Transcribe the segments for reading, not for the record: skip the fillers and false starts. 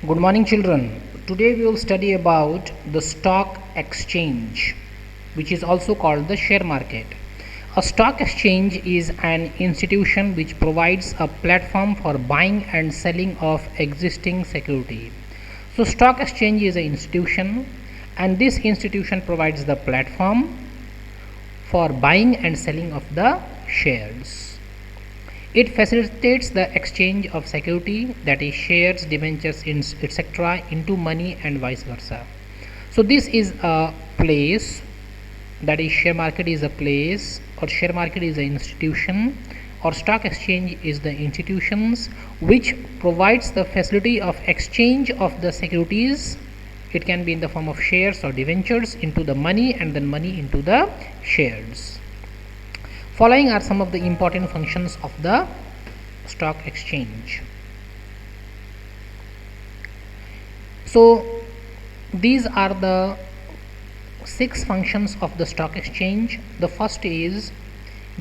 Good morning, children. Today we will study about the stock exchange, which is also called the share market. A stock exchange is an institution which provides a platform for buying and selling of existing security. So, stock exchange is an institution, and this institution provides the platform for buying and selling of the shares. It facilitates the exchange of security, that is shares, debentures, etc., into money and vice versa. So this is a place, that is share market is a place, or share market is an institution, or stock exchange is the institutions which provides the facility of exchange of the securities. It can be in the form of shares or debentures into the money, and then money into the shares. Following are some of the important functions of the stock exchange. So these are the 6 functions of the stock exchange. The first is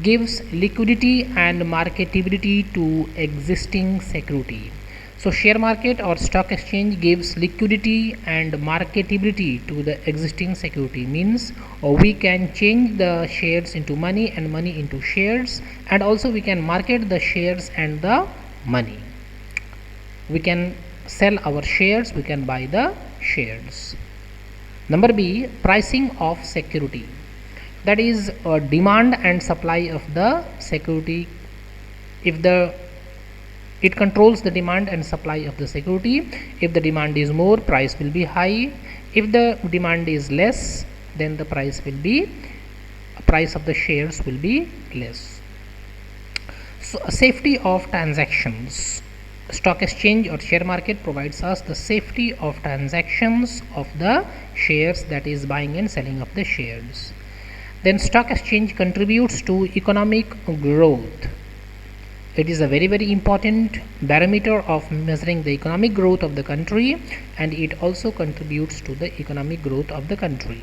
gives liquidity and marketability to existing security. So share market or stock exchange gives liquidity and marketability to the existing security, means we can change the shares into money and money into shares, and also we can market the shares and the money. We can sell our shares, we can buy the shares. Number B, pricing of security, that is demand and supply of the security. It controls the demand and supply of the security. If the demand is more, price will be high. If the demand is less, then the price of the shares will be less. So safety of transactions. Stock exchange or share market provides us the safety of transactions of the shares, that is buying and selling of the shares. Then stock exchange contributes to economic growth. It is a very important barometer of measuring the economic growth of the country, and it also contributes to the economic growth of the country.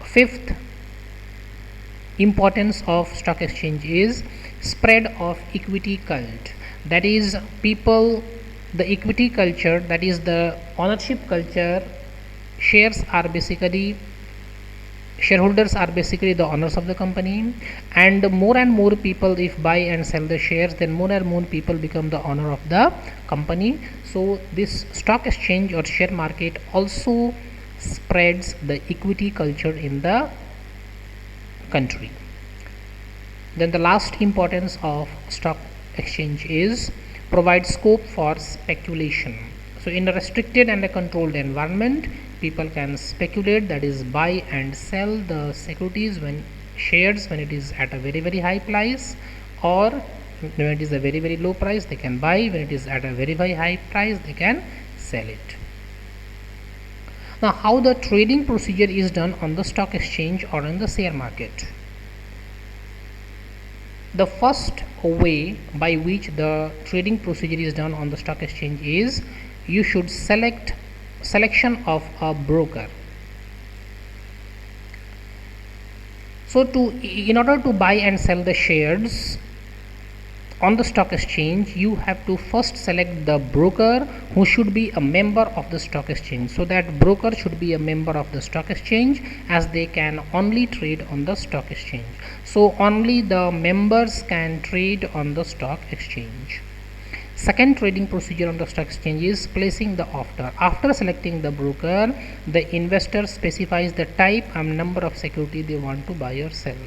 Fifth importance of stock exchange is spread of equity cult, that is the equity culture, that is the ownership culture. Shareholders are basically the owners of the company, and more people, if buy and sell the shares, then more and more people become the owner of the company. So this stock exchange or share market also spreads the equity culture in the country. Then the last importance of stock exchange is provide scope for speculation. So in a restricted and a controlled environment, people can speculate, that is buy and sell the securities when it is at a very high price, or when it is a very low price they can buy, when it is at a very high price they can sell it. Now, how the trading procedure is done on the stock exchange or in the share market. The first way by which the trading procedure is done on the stock exchange is you should selection of a broker. So in order to buy and sell the shares on the stock exchange, you have to first select the broker who should be a member of the stock exchange. So that broker should be a member of the stock exchange, as they can only trade on the stock exchange. So only the members can trade on the stock exchange. Second trading procedure on the stock exchange is placing the offer. After selecting the broker, the investor specifies the type and number of security they want to buy or sell.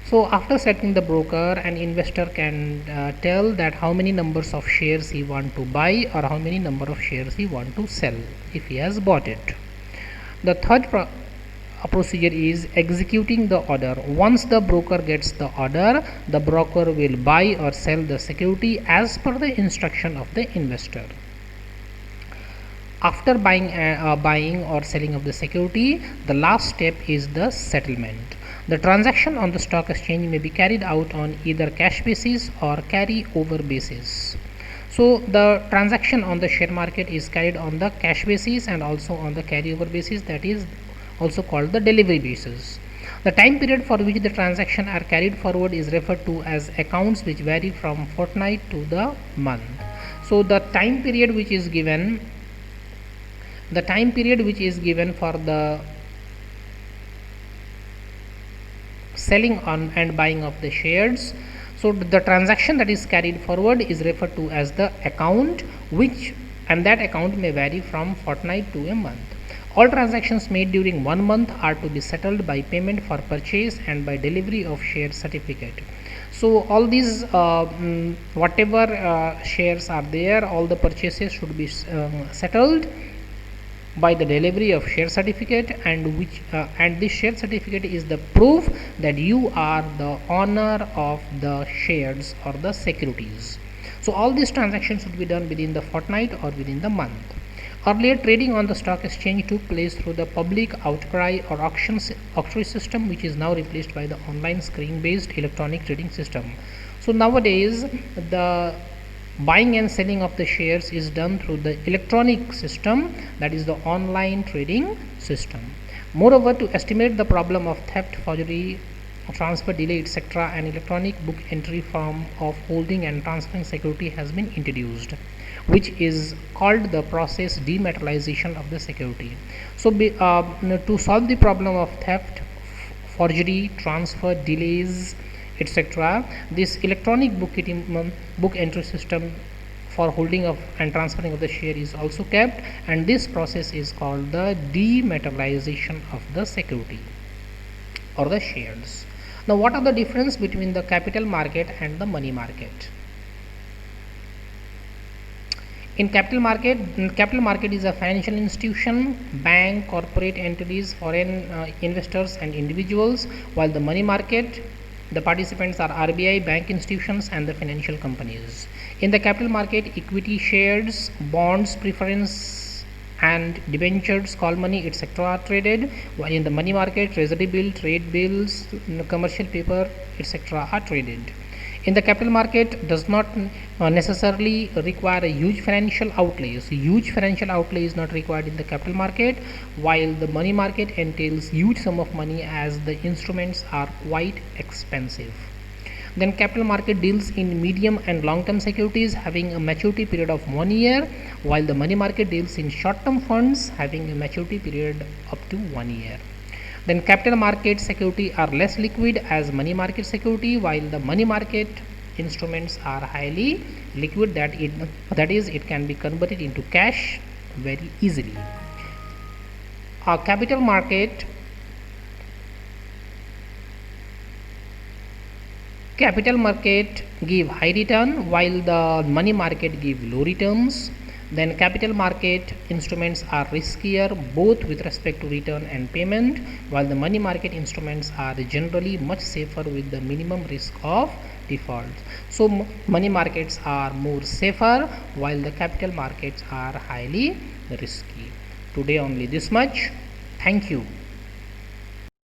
So after selecting the broker, an investor can tell that how many numbers of shares he want to buy or how many number of shares he want to sell if he has bought it. The third procedure is executing the order. Once the broker gets the order, the broker will buy or sell the security as per the instruction of the investor. After buying or selling of the security, the last step is the settlement. The transaction on the stock exchange may be carried out on either cash basis or carry over basis. So the transaction on the share market is carried on the cash basis and also on the carry over basis, that is also called the delivery basis. The time period for which the transaction are carried forward is referred to as accounts, which vary from fortnight to the month. So the time period which is given for the selling on and buying of the shares, so the transaction that is carried forward is referred to as the account, and that account may vary from fortnight to a month. All transactions made during 1 month are to be settled by payment for purchase and by delivery of share certificate. So all these whatever shares are there, all the purchases should be settled by the delivery of share certificate, and this share certificate is the proof that you are the owner of the shares or the securities. So all these transactions should be done within the fortnight or within the month. Earlier, trading on the stock exchange took place through the public outcry or auction system, which is now replaced by the online screen-based electronic trading system. So nowadays, the buying and selling of the shares is done through the electronic system, that is the online trading system. Moreover, to estimate the problem of theft, forgery, transfer delay, etc., an electronic book entry form of holding and transferring security has been introduced, which is called the process dematerialization of the security. So to solve the problem of theft, forgery, transfer delays, etc., this electronic book entry system for holding of and transferring of the share is also kept, and this process is called the dematerialization of the security or the shares. Now, what are the difference between the capital market and the money market? In capital market is a financial institution, bank, corporate entities, foreign investors and individuals, while the money market, the participants are RBI, bank institutions and the financial companies. In the capital market, equity shares, bonds, preference and debentures, call money, etc. are traded, while in the money market, treasury bill, trade bills, commercial paper, etc. are traded. In the capital market does not necessarily require a huge financial outlay. So huge financial outlay is not required in the capital market, while the money market entails huge sum of money as the instruments are quite expensive. Then capital market deals in medium and long term securities having a maturity period of 1 year, while the money market deals in short term funds having a maturity period up to 1 year. Then capital market security are less liquid as money market security, while the money market instruments are highly liquid, that is it can be converted into cash very easily. Capital market give high return, while the money market give low returns. Then capital market instruments are riskier both with respect to return and payment, while the money market instruments are generally much safer with the minimum risk of default. So money markets are more safer, while the capital markets are highly risky. Today only this much. Thank you.